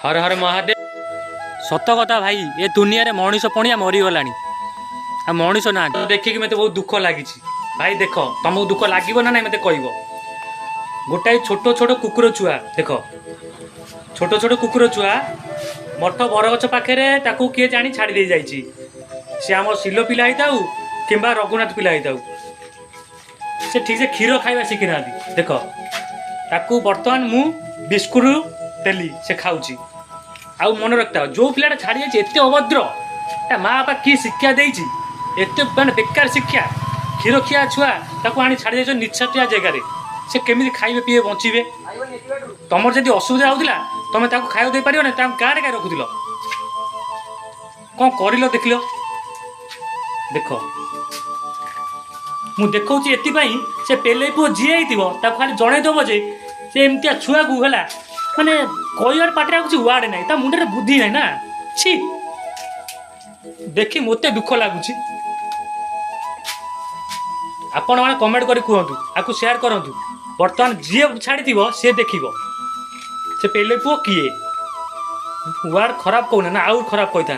हर हर महादेव। सत कथा भाई, ए दुनिया रे मनीष पणिया मरीगलानी आ मनीष ना देखिक मत बहुत दुख लगी भाई। देख तुमको दुख लगे ना ना मत कह गोटाए छोट छोट कुकुर छुआ देख छोट छोट कुकुर छुआ मठ बरगछ पाखे किए जानी छाड़ी दे जाइए सी आम सिलो पिला ही थाऊ कि रघुनाथ पिला ही थाऊ से ठीक से क्षीर खाଇବା शिखी ना देख ताकू बर्तमान मु बिस्कुट देली से खाऊची आउ मन रखता जो पिलाटा छाड़ी जाइए एत अभद्र ता माँ बापा कि शिक्षा देती एत मान बेकार शिक्षा क्षीर खिया छुआ ताकू आनी छाड़ी जाइए निछाटिया जगार से केमी खाइबे पीए बचे तुमर जब असुविधा होता तुम खाया दे पार ना गाँव क्या रखुल कौन कर देख देख मु देखा से पेले पुओ जी होता खाली जनईदब जे से एमती छुआ को है माने कह पाटे कुछ वार्ड ना मुंडे बुद्धि ना ना छी देखी मत दुख लगुच आपण मैंने कमेंट कर कहतु आपको शेयर करूँ बर्तमान जी छाड़ी सी देख से पेले पुओ किए वार्ड खराब कहना ना आउ खराब कही था।